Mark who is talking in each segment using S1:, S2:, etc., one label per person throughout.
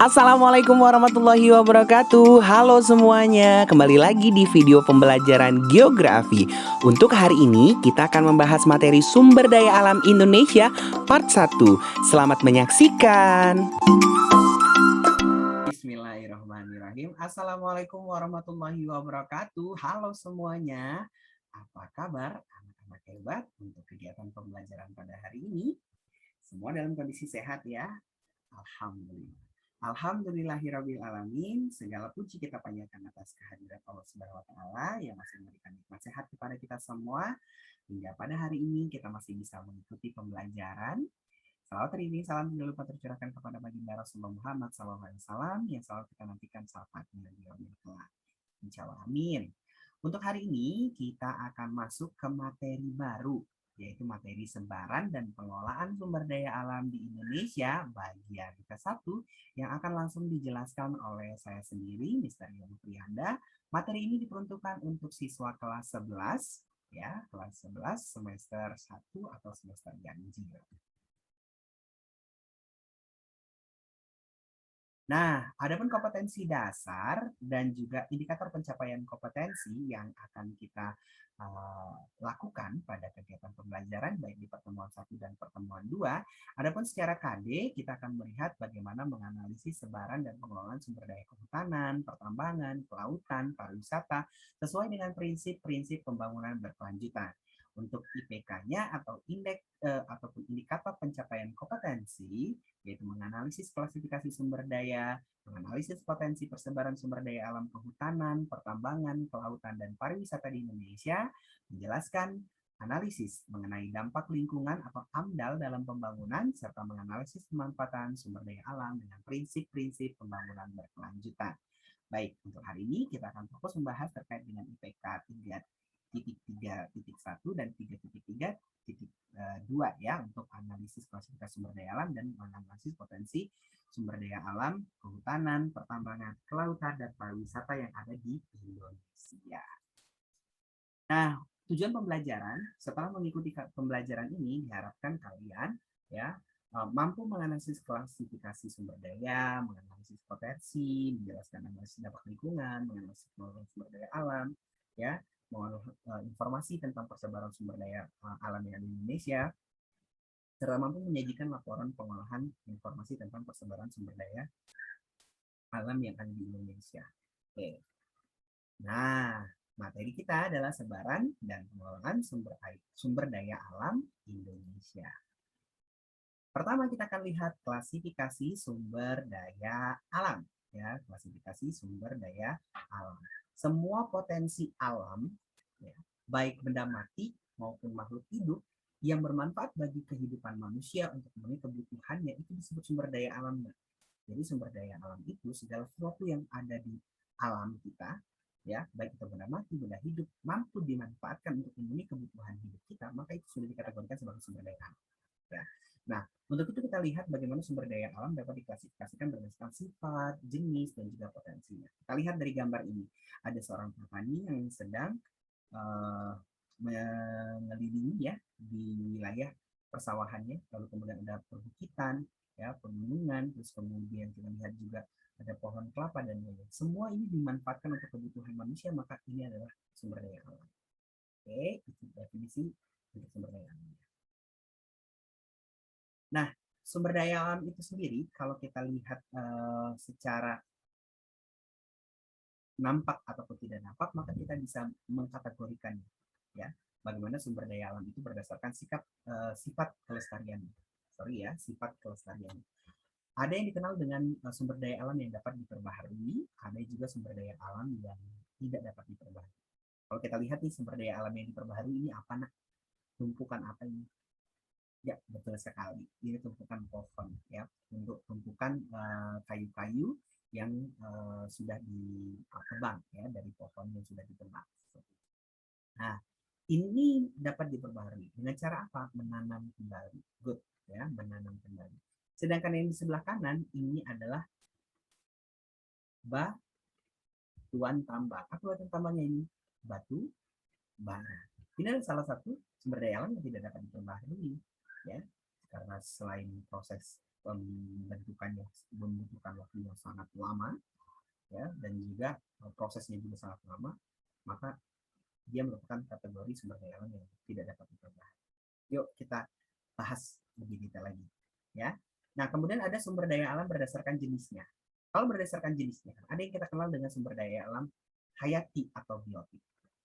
S1: Assalamualaikum warahmatullahi wabarakatuh. Halo semuanya, kembali lagi di video pembelajaran geografi. Untuk hari ini kita akan membahas materi sumber daya alam Indonesia part 1. Selamat menyaksikan. Bismillahirrahmanirrahim. Assalamualaikum warahmatullahi wabarakatuh. Halo semuanya. Apa kabar anak-anak hebat untuk kegiatan pembelajaran pada hari ini? Semua dalam kondisi sehat ya? Alhamdulillah. Alhamdulillahirabbil alamin. Segala puji kita panjatkan atas kehadiran Allah Subhanahu wa taala yang masih memberikan nikmat sehat kepada kita semua hingga pada hari ini kita masih bisa mengikuti pembelajaran. Salawat teriring salam jangan lupa tercurahkan kepada baginda Rasulullah Muhammad SAW yang selalu kita nantikan syafaatnya di yaumil kelak. Insyaallah amin. Untuk hari ini kita akan masuk ke materi baru, yaitu materi sebaran dan pengelolaan sumber daya alam di Indonesia bagian ke-1 yang akan langsung dijelaskan oleh saya sendiri, Mr. Yono Priyanda. Materi ini diperuntukkan untuk siswa kelas 11, ya, kelas 11 semester 1 atau semester ganjil. Nah, adapun kompetensi dasar dan juga indikator pencapaian kompetensi yang akan kita lakukan pada kegiatan pembelajaran baik di pertemuan 1 dan pertemuan 2. Adapun secara KD kita akan melihat bagaimana menganalisis sebaran dan pengelolaan sumber daya kehutanan, pertambangan, kelautan, pariwisata sesuai dengan prinsip-prinsip pembangunan berkelanjutan. Untuk IPK-nya atau indeks ataupun indikator pencapaian kompetensi yaitu menganalisis klasifikasi sumber daya, menganalisis potensi persebaran sumber daya alam kehutanan, pertambangan, kelautan, dan pariwisata di Indonesia, menjelaskan analisis mengenai dampak lingkungan atau AMDAL dalam pembangunan, serta menganalisis pemanfaatan sumber daya alam dengan prinsip-prinsip pembangunan berkelanjutan. Baik, untuk hari ini kita akan fokus membahas terkait dengan IPK 3.3.1 dan 3.3.2 ya untuk analisis klasifikasi sumber daya alam dan menganalisis potensi sumber daya alam, kehutanan, pertambangan, kelautan, dan pariwisata yang ada di Indonesia. Nah, tujuan pembelajaran setelah mengikuti pembelajaran ini diharapkan kalian ya mampu menganalisis klasifikasi sumber daya, menganalisis potensi, menjelaskan analisis dampak lingkungan, menganalisis sumber daya alam, ya, informasi tentang persebaran sumber daya alam yang ada di Indonesia, serta mampu menyajikan laporan pengolahan informasi tentang persebaran sumber daya alam yang ada di Indonesia. Oke. Nah, materi kita adalah sebaran dan pengelolaan sumber daya alam Indonesia. Pertama kita akan lihat klasifikasi sumber daya alam. Ya, klasifikasi sumber daya alam. Semua potensi alam, ya, baik benda mati maupun makhluk hidup yang bermanfaat bagi kehidupan manusia untuk memenuhi kebutuhannya itu disebut sumber daya alam. Jadi sumber daya alam itu segala sesuatu yang ada di alam kita, ya, baik itu benda mati, benda hidup, mampu dimanfaatkan untuk memenuhi kebutuhan hidup kita, maka itu sudah dikategorikan sebagai sumber daya alam. Ya. Nah, untuk itu kita lihat bagaimana sumber daya alam dapat diklasifikasikan berdasarkan sifat, jenis, dan juga potensinya. Kita lihat dari gambar ini. Ada seorang petani yang sedang mengelilingi ya di wilayah persawahannya, lalu kemudian ada perbukitan, ya, pegunungan, terus kemudian kita lihat juga ada pohon kelapa dan lain-lain. Semua ini dimanfaatkan untuk kebutuhan manusia, maka ini adalah sumber daya alam. Oke, itu definisi untuk sumber daya alam. Nah, sumber daya alam itu sendiri, kalau kita lihat secara nampak ataupun tidak nampak, maka kita bisa mengkategorikannya. Ya, bagaimana sumber daya alam itu berdasarkan sifat kelestarian. Sorry ya, sifat kelestarian. Ada yang dikenal dengan sumber daya alam yang dapat diperbaharui, ada juga sumber daya alam yang tidak dapat diperbaharui. Kalau kita lihat nih sumber daya alam yang diperbaharui ini apa nak? Tumpukan apa ini? Ya, betul sekali. Ini tumpukan pohon ya, untuk tumpukan kayu-kayu yang sudah ditebang ya dari pohon yang sudah ditebang. Nah, ini dapat diperbaharui dengan cara apa? Menanam kembali. Good ya, menanam kembali. Sedangkan yang di sebelah kanan ini adalah batuan tambang. Apa batuan tambangnya ini? Batu bara. Ini adalah salah satu sumber daya alam yang tidak dapat diperbaharui ya, karena selain proses membutuhkan waktu yang sangat lama, ya, dan juga prosesnya juga sangat lama, maka dia merupakan kategori sumber daya alam yang tidak dapat diperbaiki. Yuk kita bahas lebih detail lagi, ya. Nah, kemudian ada sumber daya alam berdasarkan jenisnya. Kalau berdasarkan jenisnya, ada yang kita kenal dengan sumber daya alam hayati atau biotik.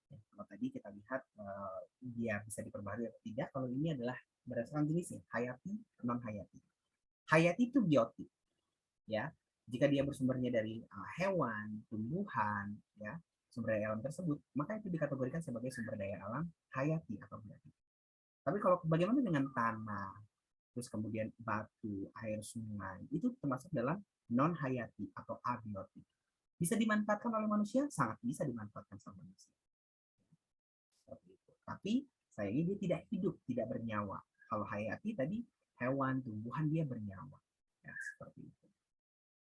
S1: Ya, kalau tadi kita lihat dia bisa diperbaharui atau tidak, kalau ini adalah berdasarkan jenisnya, hayati, non hayati. Hayati itu biotik, ya. Jika dia bersumbernya dari hewan, tumbuhan, ya, sumber daya alam tersebut, maka itu dikategorikan sebagai sumber daya alam hayati atau biotik. Tapi kalau bagaimana dengan tanah, terus kemudian batu, air sungai, itu termasuk dalam non hayati atau abiotik. Bisa dimanfaatkan oleh manusia? Sangat bisa dimanfaatkan sama manusia. Seperti itu. Tapi sayangnya dia tidak hidup, tidak bernyawa. Kalau hayati tadi hewan, tumbuhan dia bernyawa. Ya, seperti itu.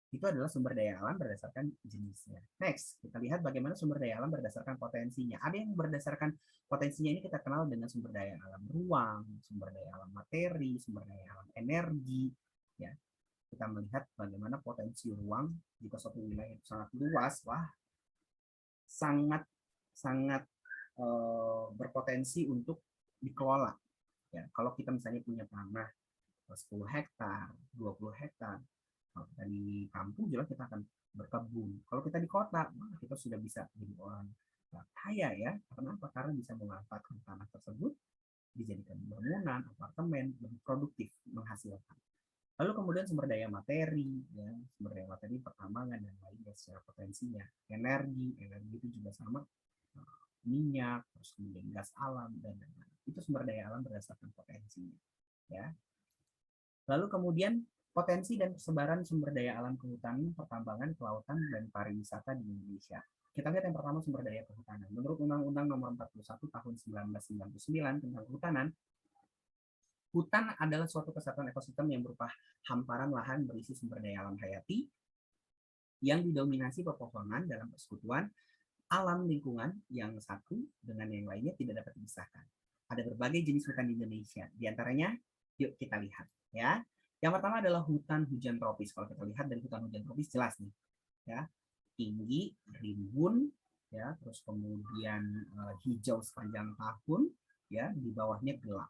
S1: Itu adalah sumber daya alam berdasarkan jenisnya. Next, kita lihat bagaimana sumber daya alam berdasarkan potensinya. Ada yang berdasarkan potensinya ini kita kenal dengan sumber daya alam ruang, sumber daya alam materi, sumber daya alam energi. Ya, kita melihat bagaimana potensi ruang jika suatu wilayah itu sangat luas, wah, sangat sangat berpotensi untuk dikelola. Ya, kalau kita misalnya punya tanah 10 hektar, 20 hektar, kalau kita di kampung jelas kita akan berkebun. Kalau kita di kota, kita sudah bisa jadi orang kaya, ya. Kenapa? Karena bisa memanfaatkan tanah tersebut dijadikan bangunan, apartemen, lebih produktif menghasilkan. Lalu kemudian sumber daya materi, ya, sumber daya materi pertambangan dan lainnya secara potensinya. Energi itu juga sama, minyak, terus kemudian gas alam dan lain-lain. Itu sumber daya alam berdasarkan potensinya, ya. Lalu kemudian potensi dan persebaran sumber daya alam kehutanan, pertambangan, kelautan, dan pariwisata di Indonesia. Kita lihat yang pertama sumber daya kehutanan. Menurut Undang-Undang Nomor 41 Tahun 1999 tentang kehutanan, hutan adalah suatu kesatuan ekosistem yang berupa hamparan lahan berisi sumber daya alam hayati yang didominasi pepohonan dalam persekutuan alam lingkungan yang satu dengan yang lainnya tidak dapat dipisahkan. Ada berbagai jenis hutan di Indonesia. Di antaranya, yuk kita lihat, ya. Yang pertama adalah hutan hujan tropis. Kalau kita lihat dari hutan hujan tropis jelas nih, ya, tinggi, rimbun, ya, terus kemudian hijau sepanjang tahun, ya, di bawahnya gelap.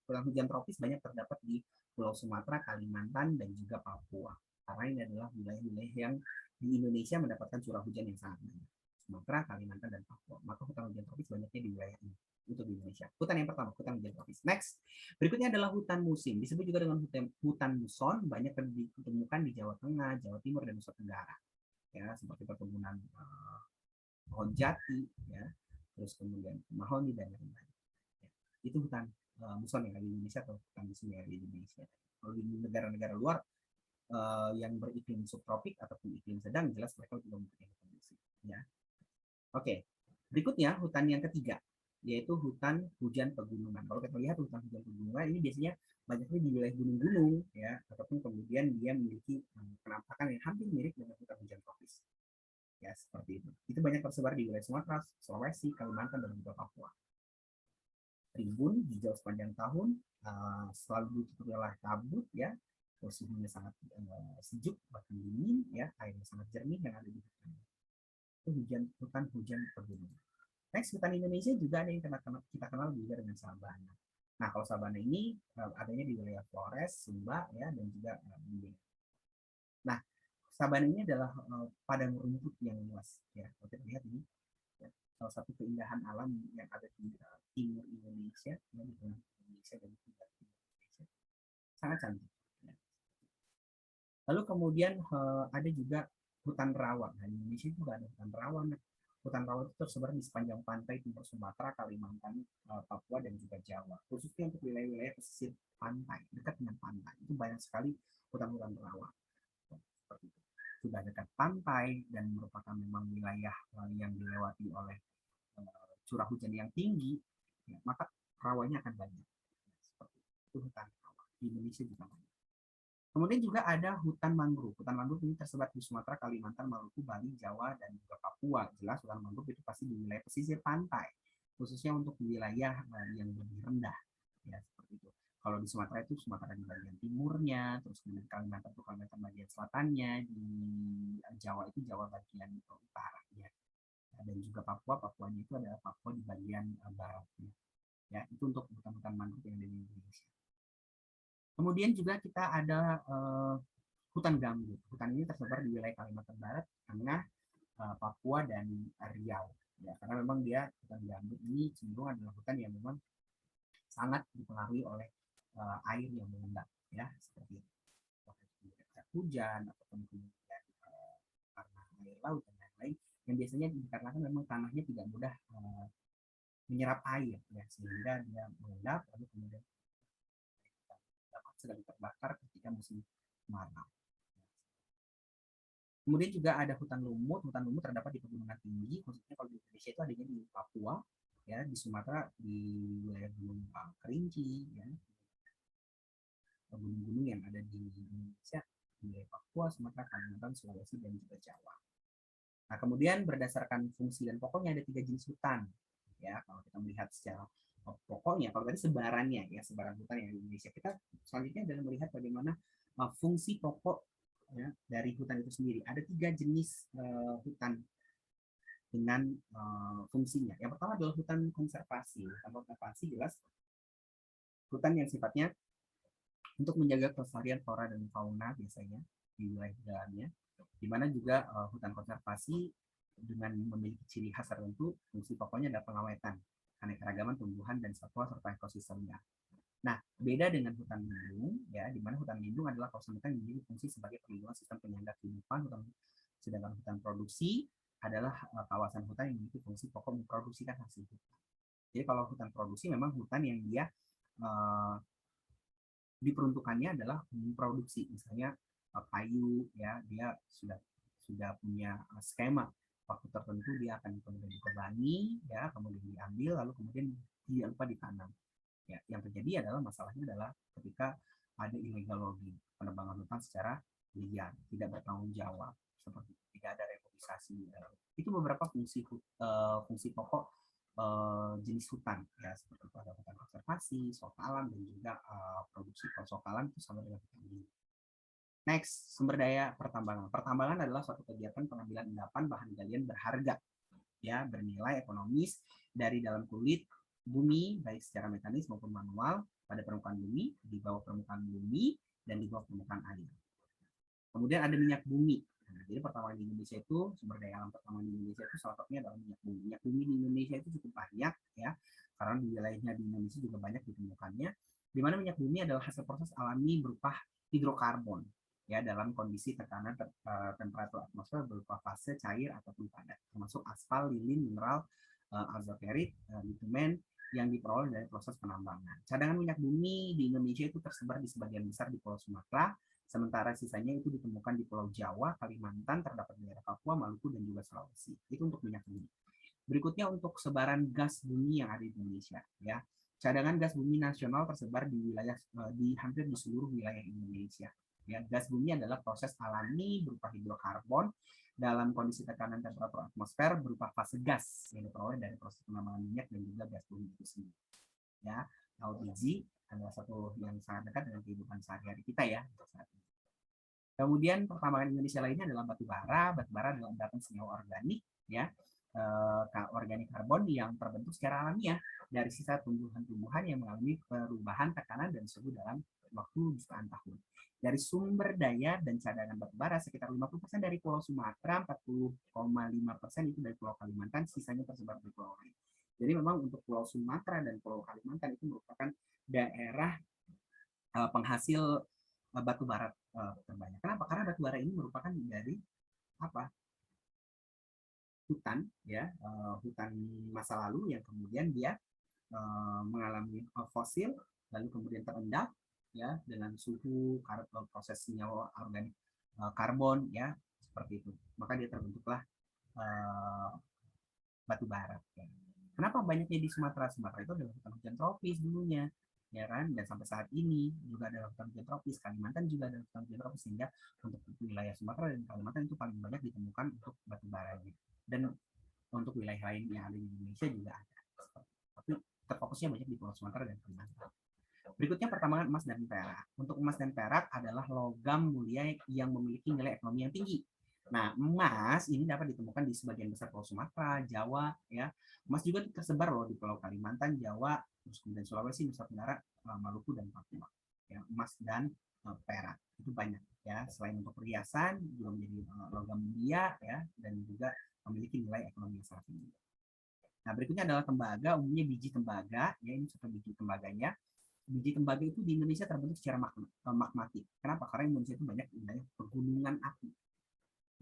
S1: Hutan hujan tropis banyak terdapat di Pulau Sumatera, Kalimantan, dan juga Papua. Karena ini adalah wilayah-wilayah yang di Indonesia mendapatkan curah hujan yang sangat banyak. Sumatera, Kalimantan, dan Papua. Maka hutan hujan tropis banyaknya di wilayah ini untuk di Indonesia. Hutan yang pertama, hutan hujan tropis. Next, berikutnya adalah hutan musim. Disebut juga dengan hutan muson, banyak ditemukan di Jawa Tengah, Jawa Timur, dan Nusa Tenggara. Ya, seperti perkebunan pohon jati, ya, terus kemudian mahoni dan lain-lain. Ya, itu hutan muson yang ada di Indonesia atau hutan musim yang ada di Indonesia. Kalau di negara-negara luar yang beriklim subtropik ataupun iklim sedang, jelas mereka juga mempunyai hutan musim. Ya. Oke, berikutnya hutan yang ketiga, yaitu hutan hujan pegunungan. Kalau kita lihat hutan hujan pegunungan ini biasanya banyaknya di wilayah gunung-gunung, ya, ataupun kemudian dia memiliki penampakan yang hampir mirip dengan hutan hujan tropis. Ya, seperti itu. Itu banyak tersebar di wilayah Sumatera, Sulawesi, Kalimantan, dan juga Papua. Rimbun, hijau sepanjang tahun, selalu ditutupi oleh kabut, ya, suhunya sangat sejuk, bahkan dingin, ya, airnya sangat jernih yang ada di hutan. Itu hutan hujan pegunungan. Next, hutan Indonesia juga ada yang kita kenal juga dengan sabana. Nah, kalau sabana ini adanya di wilayah Flores, Sumba, ya, dan juga Bimbing. Nah, sabana ini adalah padang rumput yang luas, ya. Kalau kita lihat ini, ya, salah satu keindahan alam yang ada di timur Indonesia, ya, di tengah Indonesia dan di timur Indonesia, sangat cantik. Ya. Lalu kemudian ada juga hutan rawa. Nah, di Indonesia juga ada hutan rawa. Hutan rawa itu tersebar di sepanjang pantai timur Sumatera, Kalimantan, Papua, dan juga Jawa. Khususnya untuk wilayah-wilayah pesisir pantai, dekat dengan pantai. Itu banyak sekali hutan-hutan rawa. Seperti itu. Sudah dekat pantai dan merupakan memang wilayah yang dilewati oleh curah hujan yang tinggi, ya, maka rawanya akan banyak. Seperti itu hutan rawa. Di Indonesia juga banyak. Kemudian juga ada hutan mangrove. Hutan mangrove ini tersebar di Sumatera, Kalimantan, Maluku, Bali, Jawa, dan juga Papua. Jelas hutan mangrove itu pasti di wilayah pesisir pantai, khususnya untuk wilayah yang lebih rendah. Ya, seperti itu. Kalau di Sumatera itu Sumatera di bagian timurnya, terus kemudian Kalimantan itu Kalimantan bagian selatannya, di Jawa itu Jawa bagian utaranya, dan juga Papuanya itu adalah Papua di bagian baratnya. Ya, itu untuk hutan-hutan mangrove yang ada di Indonesia. Kemudian juga kita ada hutan gambut. Hutan ini tersebar di wilayah Kalimantan Barat, Tengah, Papua, dan Riau. Ya, karena memang dia hutan gambut ini cenderung adalah hutan yang memang sangat dipengaruhi oleh air yang mengendap, ya seperti itu. Hujan ataupun kemudian karena air laut dan lain-lain, yang biasanya dikarenakan memang tanahnya tidak mudah menyerap air, ya sehingga dia mengendap lalu kemudian dapat segera terbakar ketika musim kemarau. Kemudian juga ada hutan lumut. Hutan lumut terdapat di pegunungan tinggi, khususnya kalau di Indonesia itu adanya di Papua, ya di Sumatera di wilayah Gunung Kerinci, ya gunung-gunung yang ada di Indonesia di wilayah Papua, Sumatera, Kalimantan, Sulawesi, dan juga Jawa. Nah, kemudian berdasarkan fungsi dan pokoknya ada 3 jenis hutan. Ya, kalau kita melihat secara pokoknya, kalau tadi sebarannya ya, sebaran hutan yang di Indonesia, kita selanjutnya adalah melihat bagaimana fungsi pokok ya, dari hutan itu sendiri. Ada 3 jenis hutan dengan fungsinya. Yang pertama adalah hutan konservasi. Hutan konservasi jelas hutan yang sifatnya untuk menjaga kelestarian flora dan fauna biasanya di wilayah dalamnya, di mana juga hutan konservasi dengan memiliki ciri khas tertentu, fungsi pokoknya adalah pengawetan keanekaragaman tumbuhan dan satwa serta ekosistemnya. Nah, beda dengan hutan lindung, ya, di mana hutan lindung adalah kawasan hutan yang memiliki fungsi sebagai perlindungan sistem penyangga kehidupan, sedangkan hutan produksi adalah kawasan hutan yang memiliki fungsi pokok memproduksikan hasil hutan. Jadi kalau hutan produksi memang hutan yang dia diperuntukannya adalah memproduksi, misalnya kayu, ya dia sudah punya skema waktu tertentu dia akan kemudian ditebangi, ya kemudian diambil lalu kemudian dia lupa ditanam. Ya, yang terjadi adalah masalahnya adalah ketika ada illegal logging, penebangan hutan secara liar, tidak bertanggung jawab, seperti tidak ada rekomendasi. Itu beberapa fungsi pokok jenis hutan, ya seperti itu ada hutan konservasi, sokalan, dan juga produksi. Kalau sokalan itu sama dengan hutan lindung. Next, sumber daya pertambangan. Pertambangan adalah suatu kegiatan pengambilan endapan bahan galian berharga, ya bernilai ekonomis dari dalam kulit bumi, baik secara mekanis maupun manual, pada permukaan bumi, di bawah permukaan bumi, dan di bawah permukaan air. Kemudian ada minyak bumi. Nah, jadi pertambangan di Indonesia itu, sumber daya alam pertambangan di Indonesia itu salah satunya adalah minyak bumi. Minyak bumi di Indonesia itu cukup banyak, ya, karena di wilayahnya di Indonesia juga banyak ditemukannya, di mana minyak bumi adalah hasil proses alami berupa hidrokarbon, ya dalam kondisi tekanan temperatur atmosfer berupa fase cair ataupun padat, termasuk aspal, lilin, mineral, azoterit, bitumen yang diperoleh dari proses penambangan. Cadangan minyak bumi di Indonesia itu tersebar di sebagian besar di Pulau Sumatera, sementara sisanya itu ditemukan di Pulau Jawa, Kalimantan, terdapat di daerah Papua, Maluku, dan juga Sulawesi. Itu untuk minyak bumi. Berikutnya untuk sebaran gas bumi yang ada di Indonesia, ya. Cadangan gas bumi nasional tersebar di wilayah di hampir di seluruh wilayah Indonesia. Ya, gas bumi adalah proses alami berupa hidrokarbon dalam kondisi tekanan temperatur atmosfer berupa fase gas yang diperoleh dari proses penambangan minyak dan juga gas bumi itu sendiri. Ya, LPG adalah satu yang sangat dekat dengan kehidupan sehari-hari kita ya untuk saat ini. Kemudian pertambangan Indonesia lainnya adalah batu bara. Batu bara adalah endapan senyawa organik, ya organik karbon yang terbentuk secara alamiah dari sisa tumbuhan-tumbuhan yang mengalami perubahan tekanan dan suhu dalam waktu jutaan tahun. Dari sumber daya dan cadangan batu bara sekitar 50% dari Pulau Sumatera, 40,5% itu dari Pulau Kalimantan, sisanya tersebar di pulau lain. Jadi memang untuk Pulau Sumatera dan Pulau Kalimantan itu merupakan daerah penghasil batu bara terbanyak. Kenapa? Karena batu bara ini merupakan dari apa? Hutan, ya hutan masa lalu yang kemudian dia mengalami fosil lalu kemudian terendap, ya dengan suhu proses senyawa organik karbon, ya seperti itu, maka dia terbentuklah batu bara, ya. Kenapa banyaknya di Sumatera? Sumatera itu adalah hutan-hujan tropis dulunya, ya kan, dan sampai saat ini juga ada hutan-hujan tropis. Kalimantan juga ada hutan-hujan tropis, sehingga untuk wilayah Sumatera dan Kalimantan itu paling banyak ditemukan untuk batu bara, dan untuk wilayah lain yang ada di Indonesia juga ada. Tapi terfokusnya banyak di Pulau Sumatera dan Kalimantan. Berikutnya pertambangan emas dan perak. Untuk emas dan perak adalah logam mulia yang memiliki nilai ekonomi yang tinggi. Nah, emas ini dapat ditemukan di sebagian besar Pulau Sumatera, Jawa, ya. Emas juga tersebar loh di Pulau Kalimantan, Jawa, terus kemudian Sulawesi, Nusa Tenggara, Maluku dan Papua. Ya, emas dan perak itu banyak ya. Selain untuk perhiasan, juga menjadi logam mulia ya, dan juga memiliki nilai ekonomi yang sangat tinggi. Nah, berikutnya adalah tembaga, umumnya biji tembaga, ya ini contoh biji tembaganya. Biji tembaga itu di Indonesia terbentuk secara magmatik. Kenapa? Karena Indonesia itu banyak wilayah pegunungan api.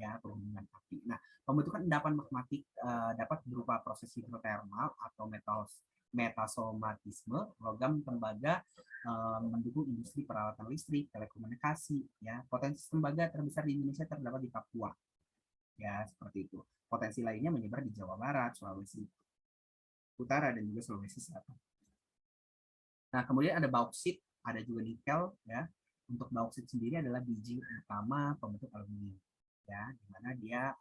S1: Ya, pegunungan api. Nah, pembentukan endapan magmatik dapat berupa proses hidrotermal atau metasomatisme. Logam tembaga mendukung industri peralatan listrik, telekomunikasi. Ya, potensi tembaga terbesar di Indonesia terdapat di Papua. Ya, seperti itu. Potensi lainnya menyebar di Jawa Barat, Sulawesi Utara, dan juga Sulawesi Selatan. Nah, kemudian ada bauksit, ada juga nikel ya. Untuk bauksit sendiri adalah biji utama pembentuk aluminium ya, di mana dia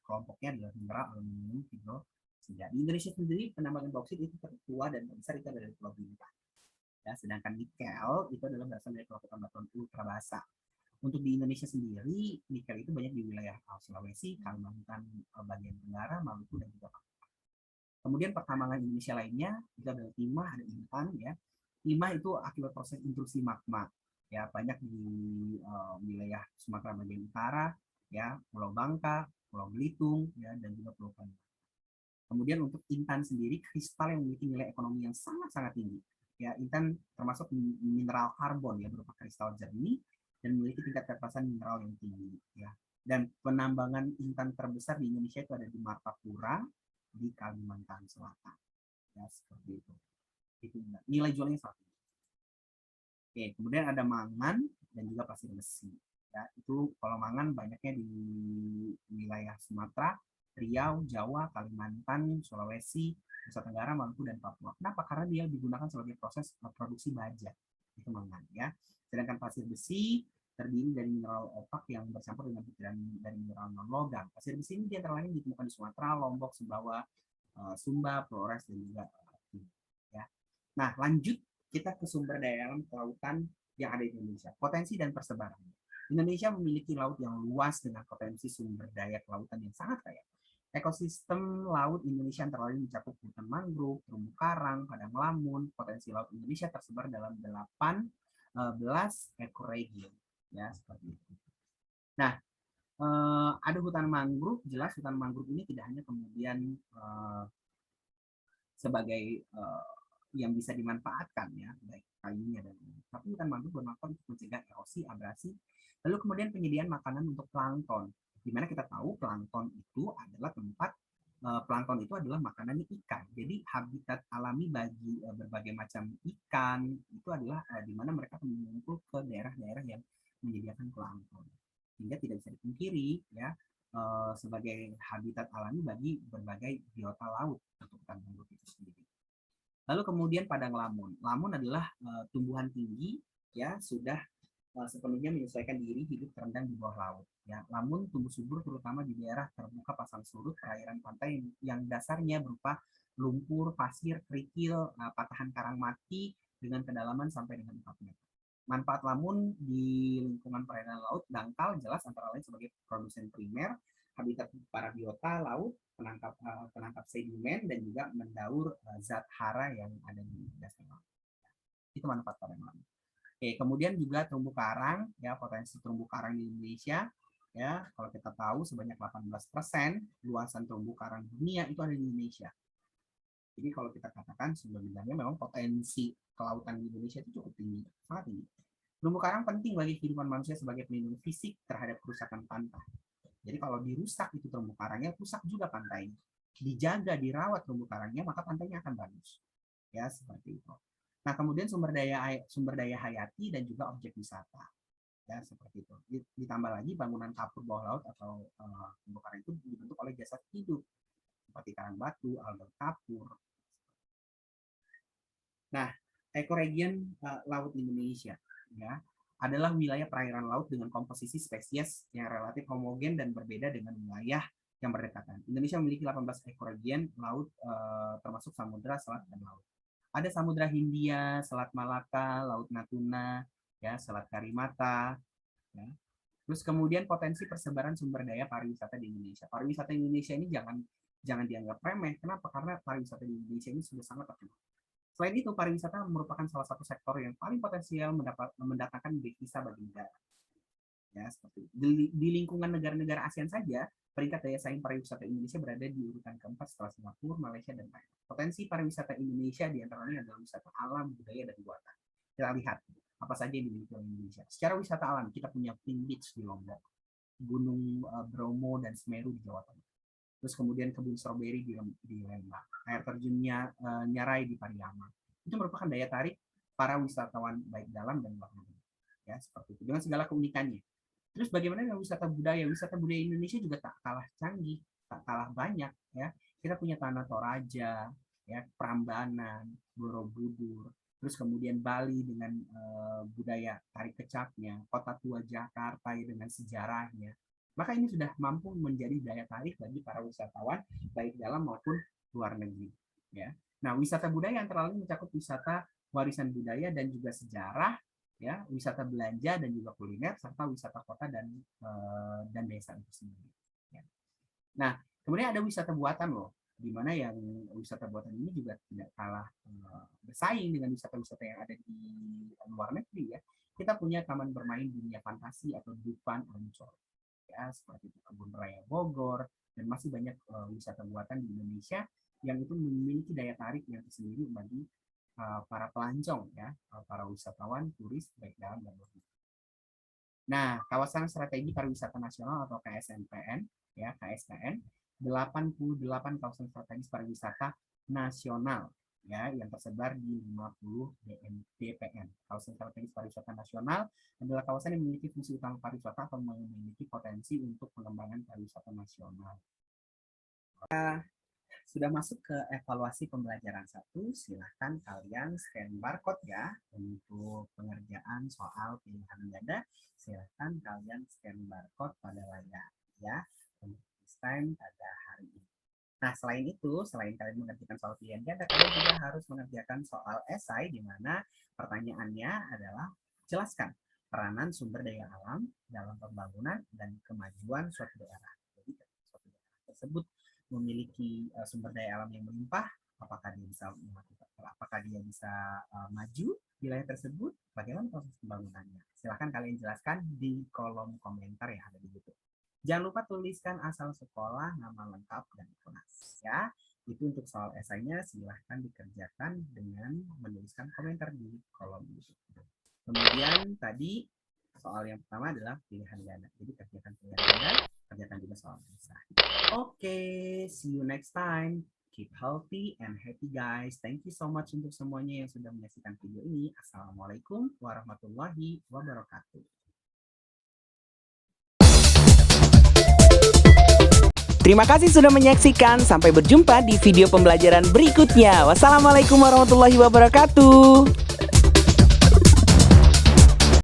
S1: kelompoknya adalah mineral aluminium hidroksida. Di Indonesia sendiri penambangan bauksit itu tertua dan terbesar itu adalah di Pulau Bintang. Ya, sedangkan nikel itu adalah berasal dari kelautan batuan ultra basah. Untuk di Indonesia sendiri, nikel itu banyak di wilayah Sulawesi, Kalimantan bagian Tenggara, Maluku, dan juga Papua. Kemudian pertambangan Indonesia lainnya itu adalah timah, ada intan ya. Timah itu akibat proses intrusi magma ya, banyak di wilayah Sumatera bagian utara ya, Pulau Bangka, Pulau Belitung ya, dan juga Pulau Kalimantan. Kemudian untuk intan sendiri, kristal yang memiliki nilai ekonomi yang sangat-sangat tinggi ya. Intan termasuk mineral karbon ya, berupa kristal jernih dan memiliki tingkat kekerasan mineral yang tinggi ya. Dan penambangan intan terbesar di Indonesia itu ada di Martapura, di Kalimantan Selatan ya, seperti itu. Itu nilai jualnya satu. Oke, kemudian ada mangan dan juga pasir besi ya. Itu kalau mangan banyaknya di wilayah Sumatera, Riau, Jawa, Kalimantan, Sulawesi, Nusa Tenggara, Maluku, dan Papua. Kenapa? Karena dia digunakan sebagai proses produksi baja, itu mangan ya. Sedangkan pasir besi terdiri dari mineral opak yang bercampur dengan butiran dari mineral non logam. Pasir besi ini dia terlalu ditemukan di Sumatera, Lombok, Sumbawa, Sumba, Flores, dan juga ya. Nah, lanjut kita ke sumber daya alam kelautan yang ada di Indonesia. Potensi dan persebaran. Indonesia memiliki laut yang luas dengan potensi sumber daya kelautan yang sangat kaya. Ekosistem laut Indonesia antara lain mencakup hutan mangrove, terumbu karang, padang lamun. Potensi laut Indonesia tersebar dalam 18 ekoregion ya, seperti itu. Nah, ada hutan mangrove, jelas hutan mangrove ini tidak hanya kemudian sebagai yang bisa dimanfaatkan ya, baik kayunya dan tapi hutan mangrove bermanfaat untuk mencegah erosi, abrasi, lalu kemudian penyediaan makanan untuk plankton. Dimana kita tahu plankton itu adalah tempat plankton itu adalah makanannya ikan. Jadi habitat alami bagi berbagai macam ikan itu adalah di mana mereka mengumpul ke daerah-daerah yang menyediakan plankton. Sehingga tidak bisa dipungkiri ya, sebagai habitat alami bagi berbagai biota laut untuk hutan mangrove itu sendiri. Lalu kemudian padang lamun. Lamun adalah tumbuhan tinggi ya, sudah sepenuhnya menyesuaikan diri hidup terendam di bawah laut. Ya, lamun tumbuh subur terutama di daerah terbuka pasang surut, perairan pantai yang dasarnya berupa lumpur, pasir, kerikil, patahan karang mati dengan kedalaman sampai dengan 4 meter. Manfaat lamun di lingkungan perairan laut dangkal jelas antara lain sebagai produsen primer, habitat para biota laut, penangkap sedimen, dan juga mendaur zat hara yang ada di dasar laut. Itu manfaat padang lamun. Oke, kemudian juga terumbu karang ya, potensi terumbu karang di Indonesia ya, kalau kita tahu sebanyak 18% luasan terumbu karang dunia itu ada di Indonesia. Jadi kalau kita katakan sebenarnya memang potensi kelautan di Indonesia itu cukup tinggi, sangat tinggi. Terumbu karang penting bagi kehidupan manusia sebagai pelindung fisik terhadap kerusakan pantai. Jadi kalau dirusak itu terumbu karangnya, rusak juga pantainya. Dijaga, dirawat terumbu karangnya, maka pantainya akan bagus. Ya, seperti itu. Nah, kemudian sumber daya hayati dan juga objek wisata. Ya, seperti itu. Ditambah lagi bangunan kapur bawah laut atau terumbu karang itu dibentuk oleh jasad hidup seperti karang batu, alga kapur. Nah, ekoregion laut Indonesia ya adalah wilayah perairan laut dengan komposisi spesies yang relatif homogen dan berbeda dengan wilayah yang berdekatan. Indonesia memiliki 18 ekoregion laut termasuk samudra, selat, dan laut. Ada Samudra Hindia, Selat Malaka, Laut Natuna, ya, Selat Karimata, ya. Terus kemudian potensi persebaran sumber daya pariwisata di Indonesia. Pariwisata Indonesia ini jangan dianggap remeh. Kenapa? Karena pariwisata di Indonesia ini sudah sangat terkenal. Selain itu, pariwisata merupakan salah satu sektor yang paling potensial mendatangkan devisa bagi negara. Ya, seperti di lingkungan negara-negara ASEAN saja, peringkat daya saing pariwisata Indonesia berada di urutan keempat setelah Singapura, Malaysia, dan Thailand. Potensi pariwisata Indonesia diantaranya adalah wisata alam, budaya, dan buatan. Kita lihat apa saja yang dimiliki oleh Indonesia. Secara wisata alam, kita punya Pink Beach di Lombok, Gunung Bromo dan Semeru di Jawa Tengah. Terus kemudian kebun stroberi di Lembang, air terjunnya Nyarai di Pariaman. Itu merupakan daya tarik para wisatawan baik dalam dan luar negeri. Ya, seperti itu dengan segala keunikannya. Terus bagaimana dengan wisata budaya? Wisata budaya Indonesia juga tak kalah canggih, tak kalah banyak, ya. Kita punya Tanah Toraja, ya, Prambanan, Borobudur, terus kemudian Bali dengan budaya tarik kecapnya, Kota Tua Jakarta dengan sejarahnya. Maka ini sudah mampu menjadi daya tarik bagi para wisatawan baik dalam maupun luar negeri, ya. Nah, wisata budaya antara lain mencakup wisata warisan budaya dan juga sejarah, ya, wisata belanja dan juga kuliner, serta wisata kota dan desa itu sendiri. Ya. Nah, kemudian ada wisata buatan loh, di mana yang wisata buatan ini juga tidak kalah bersaing dengan wisata-wisata yang ada di luar negeri, ya. Kita punya taman bermain dunia fantasi atau Dufan Ancol, ya, seperti itu, Kebun Raya Bogor, dan masih banyak wisata buatan di Indonesia yang itu memiliki daya tarik yang tersendiri bagi para pelancong, ya, para wisatawan, turis baik dalam dan luar negeri. Nah, kawasan strategi pariwisata nasional atau KSNPN, ya, KSPN, 88 kawasan strategis pariwisata nasional, ya, yang tersebar di 50 DPN. Kawasan strategis pariwisata nasional adalah kawasan yang memiliki fungsi utama pariwisata atau memiliki potensi untuk pengembangan pariwisata nasional. Sudah masuk ke evaluasi pembelajaran 1, silahkan kalian scan barcode ya untuk pengerjaan soal pilihan ganda. Silahkan kalian scan barcode pada layar ya untuk this time pada hari ini. Nah, selain itu, selain kalian mengerjakan soal pilihan ganda, kalian juga harus mengerjakan soal esai di mana pertanyaannya adalah jelaskan peranan sumber daya alam dalam pembangunan dan kemajuan suatu daerah. Jadi, suatu daerah tersebut memiliki sumber daya alam yang melimpah, apakah dia bisa maju di wilayah tersebut, bagaimana proses pembangunannya. Silahkan kalian jelaskan di kolom komentar yang ada di YouTube. Jangan lupa tuliskan asal sekolah, nama lengkap, dan kelas. Ya, itu untuk soal esainya silahkan dikerjakan dengan menuliskan komentar di kolom YouTube. Kemudian tadi soal yang pertama adalah pilihan ganda. Jadi kerjakan pilihan ganda, kerjakan juga soal esai. Oke, see you next time. Keep healthy and happy guys. Thank you so much untuk semuanya yang sudah menyaksikan video ini. Assalamualaikum warahmatullahi wabarakatuh.
S2: Terima kasih sudah menyaksikan. Sampai berjumpa di video pembelajaran berikutnya. Wassalamualaikum warahmatullahi wabarakatuh.